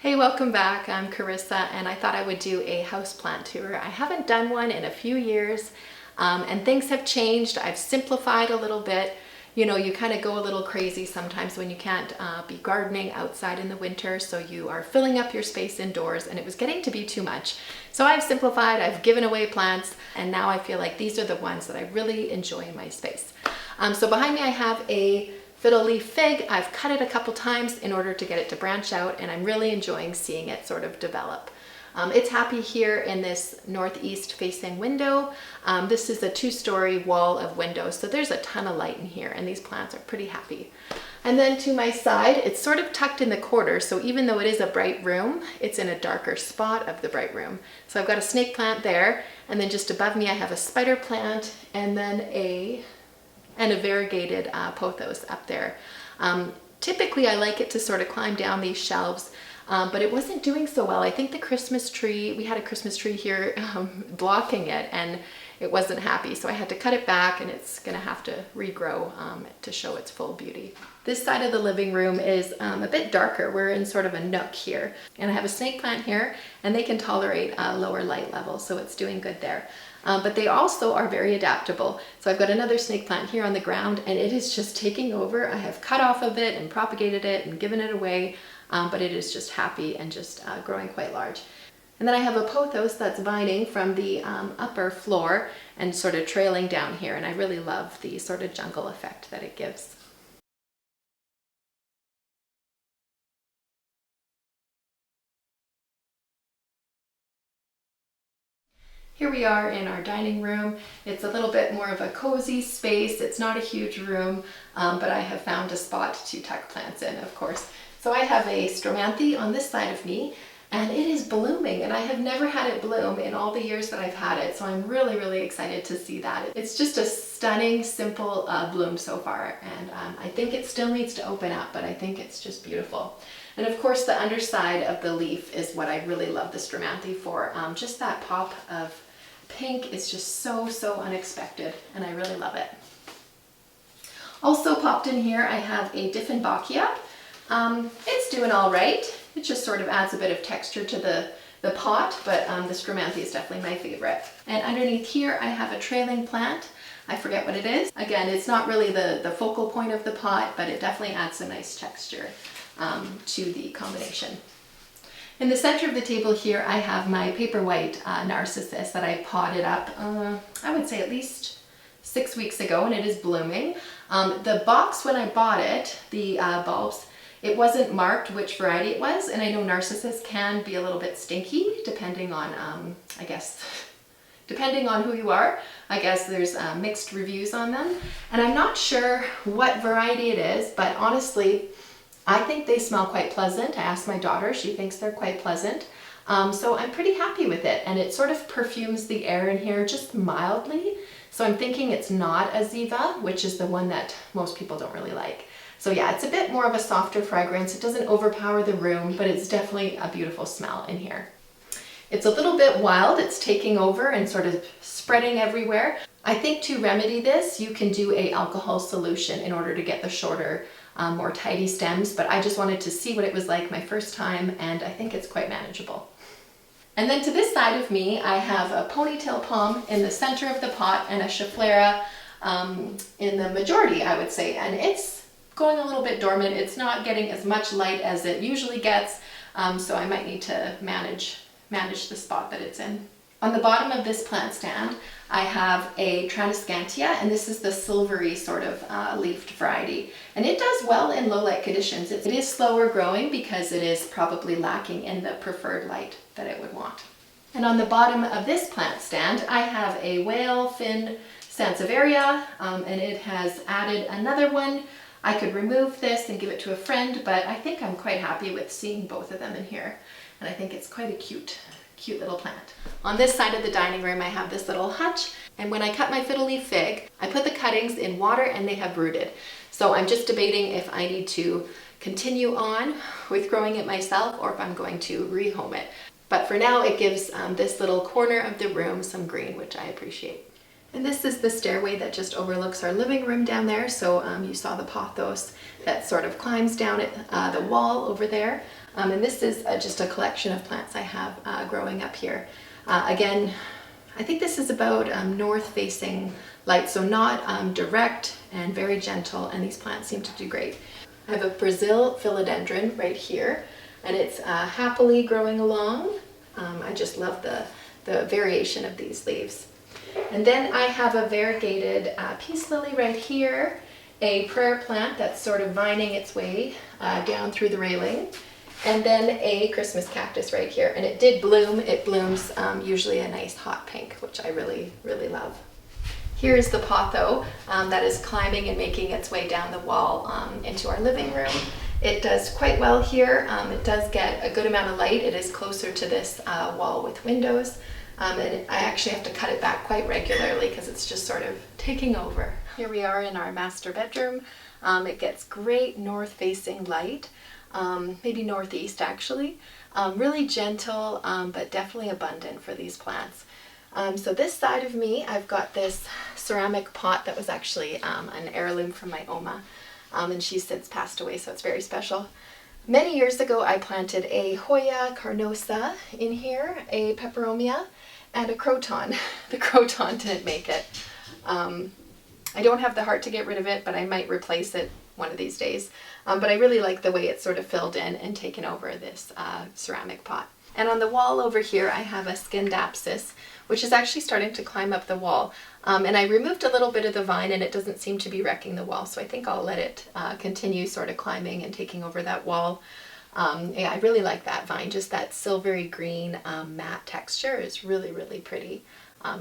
Hey, welcome back. I'm Carissa and I thought I would do a houseplant tour. I haven't done one in a few years and things have changed. I've simplified a little bit. You know, you kind of go a little crazy sometimes when you can't be gardening outside in the winter, so you are filling up your space indoors and it was getting to be too much. So I've simplified, I've given away plants, and now I feel like these are the ones that I really enjoy in my space. So behind me I have a Fiddle Leaf Fig. I've cut it a couple times in order to get it to branch out, and I'm really enjoying seeing it sort of develop. It's happy here in this northeast facing window. This is a 2-story wall of windows, so there's a ton of light in here, and these plants are pretty happy. And then to my side, it's sort of tucked in the corner, so even though it is a bright room, it's in a darker spot of the bright room. So I've got a snake plant there, and then just above me I have a spider plant, and then a variegated pothos up there. Typically I like it to sort of climb down these shelves, but it wasn't doing so well. I think the Christmas tree, we had a Christmas tree here blocking it, and it wasn't happy, so I had to cut it back, and it's gonna have to regrow to show its full beauty. This side of the living room is a bit darker. We're in sort of a nook here, and I have a snake plant here, and they can tolerate lower light levels, so it's doing good there. But they also are very adaptable. So I've got another snake plant here on the ground, and it is just taking over. I have cut off of it and propagated it and given it away, but it is just happy and just growing quite large. And then I have a pothos that's vining from the upper floor and sort of trailing down here, and I really love the sort of jungle effect that it gives. Here we are in our dining room. It's a little bit more of a cozy space. It's not a huge room, but I have found a spot to tuck plants in, of course. So I have a Stromanthe on this side of me, and it is blooming, and I have never had it bloom in all the years that I've had it, so I'm really, really excited to see that. It's just a stunning, simple bloom so far, and I think it still needs to open up, but I think it's just beautiful. And of course the underside of the leaf is what I really love the Stromanthe for. Just that pop of pink is just so unexpected, and I really love it. Also popped in here I have a Dieffenbachia. It's doing all right. It just sort of adds a bit of texture to the pot, but the Stromanthe is definitely my favorite. And underneath here I have a trailing plant. I forget what it is. Again, it's not really the focal point of the pot, but it definitely adds some nice texture to the combination. In the center of the table here, I have my paper white narcissus that I potted up, I would say at least 6 weeks ago, and it is blooming. The box when I bought it, the bulbs, it wasn't marked which variety it was, and I know narcissus can be a little bit stinky depending on, I guess, depending on who you are. I guess there's mixed reviews on them, and I'm not sure what variety it is, but honestly, I think they smell quite pleasant. I asked my daughter, she thinks they're quite pleasant. So I'm pretty happy with it, and it sort of perfumes the air in here just mildly. So I'm thinking it's not a Ziva, which is the one that most people don't really like. So yeah, it's a bit more of a softer fragrance. It doesn't overpower the room, but it's definitely a beautiful smell in here. It's a little bit wild. It's taking over and sort of spreading everywhere. I think to remedy this, you can do an alcohol solution in order to get the shorter, more tidy stems, but I just wanted to see what it was like my first time, and I think it's quite manageable. And then to this side of me, I have a ponytail palm in the center of the pot and a Schefflera in the majority, I would say, and it's going a little bit dormant. It's not getting as much light as it usually gets, so I might need to manage the spot that it's in. On the bottom of this plant stand, I have a Transcantia, and this is the silvery sort of leafed variety. And it does well in low light conditions. It is slower growing because it is probably lacking in the preferred light that it would want. And on the bottom of this plant stand, I have a whale fin sansevieria, and it has added another one. I could remove this and give it to a friend, but I think I'm quite happy with seeing both of them in here. And I think it's quite a cute little plant. On this side of the dining room I have this little hutch, and when I cut my Fiddle Leaf Fig, I put the cuttings in water and they have rooted. So I'm just debating if I need to continue on with growing it myself or if I'm going to rehome it. But for now it gives this little corner of the room some green, which I appreciate. And this is the stairway that just overlooks our living room down there. So you saw the pothos that sort of climbs down the wall over there. And this is just a collection of plants I have growing up here. Again, I think this is about north-facing light, so not direct and very gentle, and these plants seem to do great. I have a Brazil Filodendron right here, and it's happily growing along. I just love the variation of these leaves. And then I have a variegated peace lily right here, a prayer plant that's sort of vining its way down through the railing, and then a Christmas cactus right here. And it did bloom. It blooms usually a nice hot pink, which I really, really love. Here is the potho that is climbing and making its way down the wall into our living room. It does quite well here. It does get a good amount of light. It is closer to this wall with windows. And I actually have to cut it back quite regularly because it's just sort of taking over. Here we are in our master bedroom. It gets great north-facing light, maybe northeast actually. Really gentle, but definitely abundant for these plants. So this side of me, I've got this ceramic pot that was actually an heirloom from my Oma, and she's since passed away, so it's very special. Many years ago, I planted a Hoya carnosa in here, a peperomia, and a croton. The croton didn't make it. I don't have the heart to get rid of it, but I might replace it one of these days. But I really like the way it's sort of filled in and taken over this ceramic pot. And on the wall over here, I have a Scindapsus, which is actually starting to climb up the wall. And I removed a little bit of the vine, and it doesn't seem to be wrecking the wall, so I think I'll let it continue sort of climbing and taking over that wall. Yeah, I really like that vine. Just that silvery green matte texture is really, really pretty,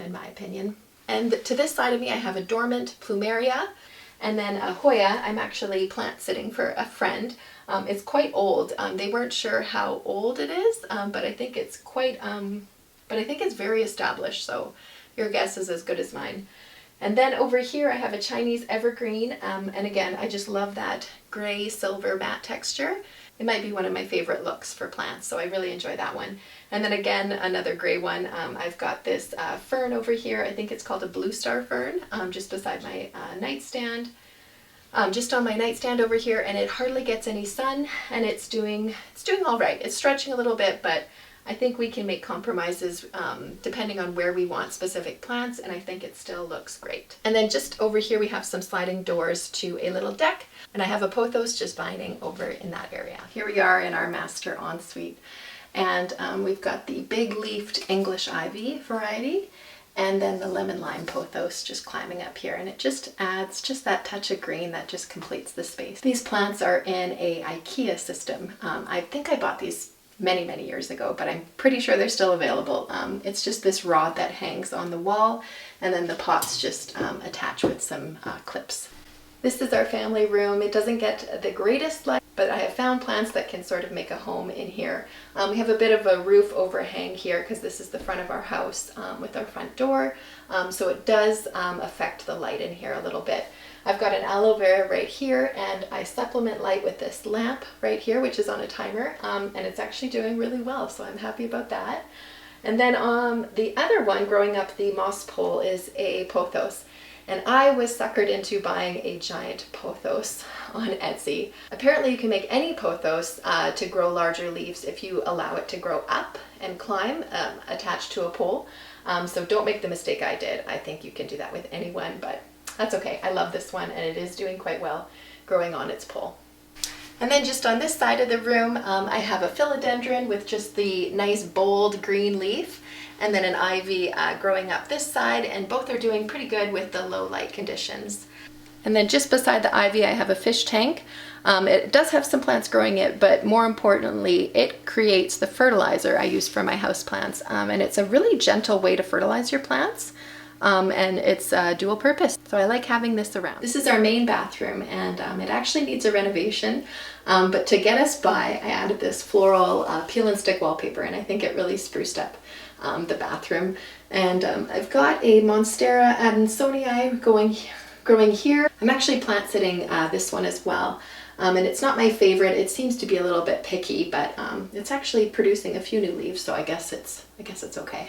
in my opinion. And to this side of me, I have a dormant plumeria, and then a Hoya. I'm actually plant sitting for a friend. It's quite old. They weren't sure how old it is, but I think it's it's very established, so your guess is as good as mine. And then over here I have a Chinese evergreen, and again, I just love that gray silver matte texture. It might be one of my favorite looks for plants, so I really enjoy that one. And then again, another gray one. I've got this fern over here. I think it's called a blue star fern, just beside my nightstand. Just on my nightstand over here, and it hardly gets any sun, and it's doing all right. It's stretching a little bit, but I think we can make compromises depending on where we want specific plants, and I think it still looks great. And then just over here we have some sliding doors to a little deck, and I have a pothos just vining over in that area. Here we are in our master ensuite, and we've got the big leafed English ivy variety, and then the lemon lime pothos just climbing up here, and it just adds just that touch of green that just completes the space. These plants are in a IKEA system. I think I bought these many years ago, but I'm pretty sure they're still available. It's just this rod that hangs on the wall, and then the pots just attach with some clips. This is our family room. It doesn't get the greatest light, but I have found plants that can sort of make a home in here. We have a bit of a roof overhang here because this is the front of our house with our front door, so it does affect the light in here a little bit. I've got an aloe vera right here, and I supplement light with this lamp right here, which is on a timer, and it's actually doing really well, so I'm happy about that. And then the other one growing up the moss pole is a pothos. And I was suckered into buying a giant pothos on Etsy. Apparently you can make any pothos to grow larger leaves if you allow it to grow up and climb attached to a pole. So don't make the mistake I did. I think you can do that with any one, but that's okay. I love this one, and it is doing quite well growing on its pole. And then just on this side of the room, I have a philodendron with just the nice bold green leaf, and then an ivy growing up this side, and both are doing pretty good with the low light conditions. And then just beside the ivy, I have a fish tank. It does have some plants growing it, but more importantly, it creates the fertilizer I use for my houseplants, and it's a really gentle way to fertilize your plants. And it's dual purpose, so I like having this around. This is our main bathroom, and it actually needs a renovation, but to get us by, I added this floral peel and stick wallpaper, and I think it really spruced up the bathroom. And I've got a Monstera adansonii growing here. I'm actually plant sitting this one as well, and it's not my favorite. It seems to be a little bit picky, but it's actually producing a few new leaves, so I guess it's okay.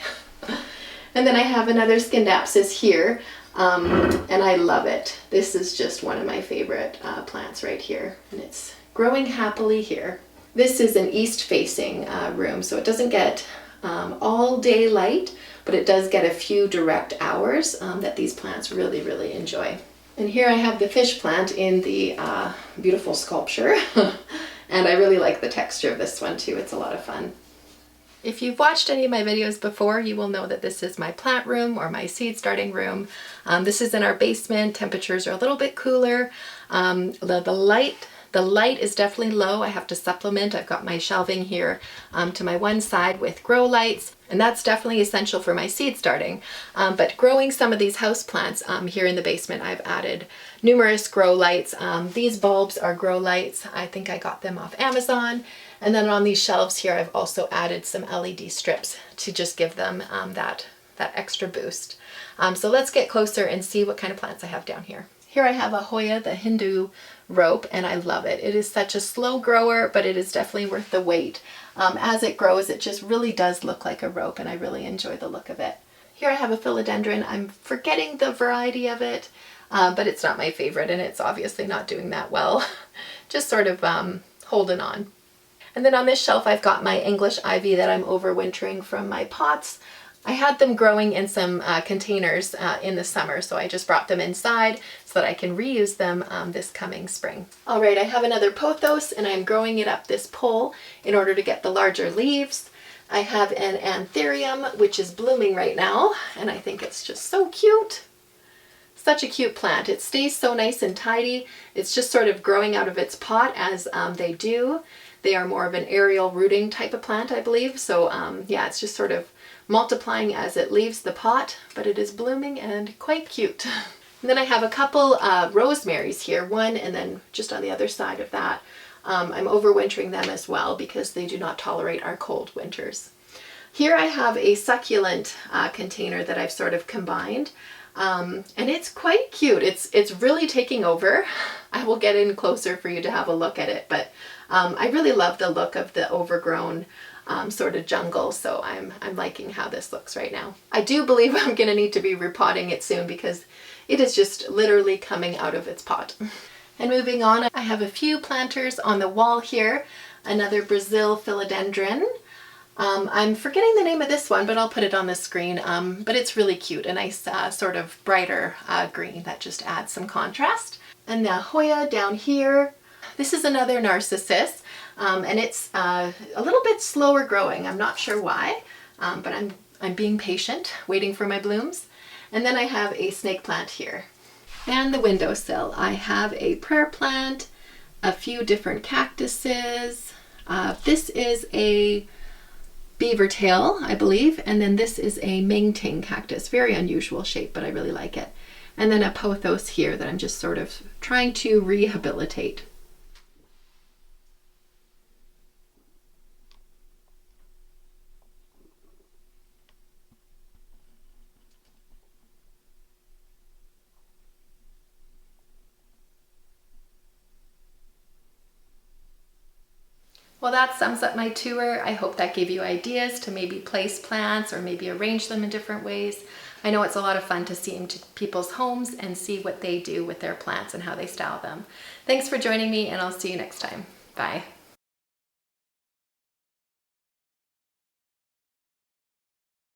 And then I have another Scindapsus here, and I love it. This is just one of my favorite plants right here, and it's growing happily here. This is an east-facing room, so it doesn't get all day light, but it does get a few direct hours that these plants really, really enjoy. And here I have the fish plant in the beautiful sculpture, and I really like the texture of this one too. It's a lot of fun. If you've watched any of my videos before, you will know that this is my plant room or my seed starting room. This is in our basement. Temperatures are a little bit cooler. The light is definitely low. I have to supplement. I've got my shelving here to my one side with grow lights, and that's definitely essential for my seed starting. But growing some of these house plants here in the basement, I've added numerous grow lights. These bulbs are grow lights. I think I got them off Amazon. And then on these shelves here, I've also added some LED strips to just give them that extra boost. So let's get closer and see what kind of plants I have down here. Here I have a Hoya, the Hindu rope, and I love it. It is such a slow grower, but it is definitely worth the wait. As it grows, it just really does look like a rope, and I really enjoy the look of it. Here I have a Filodendron. I'm forgetting the variety of it, but it's not my favorite, and it's obviously not doing that well. Just sort of holding on. And then on this shelf, I've got my English ivy that I'm overwintering from my pots. I had them growing in some containers in the summer, so I just brought them inside so that I can reuse them this coming spring. All right, I have another pothos, and I'm growing it up this pole in order to get the larger leaves. I have an anthurium, which is blooming right now, and I think it's just so cute. Such a cute plant. It stays so nice and tidy. It's just sort of growing out of its pot as they do. They are more of an aerial rooting type of plant, I believe. So yeah, it's just sort of multiplying as it leaves the pot, but it is blooming and quite cute. And then I have a couple rosemaries here, one and then just on the other side of that. I'm overwintering them as well because they do not tolerate our cold winters. Here I have a succulent container that I've sort of combined. And it's quite cute. It's really taking over. I will get in closer for you to have a look at it, but I really love the look of the overgrown sort of jungle, so I'm liking how this looks right now. I do believe I'm going to need to be repotting it soon because it is just literally coming out of its pot. And moving on, I have a few planters on the wall here. Another Brazil Philodendron. I'm forgetting the name of this one, but I'll put it on the screen. But it's really cute, a nice sort of brighter green that just adds some contrast. And the Hoya down here. This is another narcissus, and it's a little bit slower growing. I'm not sure why, but I'm being patient, waiting for my blooms. And then I have a snake plant here. And the windowsill. I have a prayer plant, a few different cactuses. This is a beaver tail, I believe, and then this is a Ming-Ting cactus. Very unusual shape, but I really like it. And then a pothos here that I'm just sort of trying to rehabilitate. Well, that sums up my tour. I hope that gave you ideas to maybe place plants or maybe arrange them in different ways. I know it's a lot of fun to see into people's homes and see what they do with their plants and how they style them. Thanks for joining me, and I'll see you next time. Bye.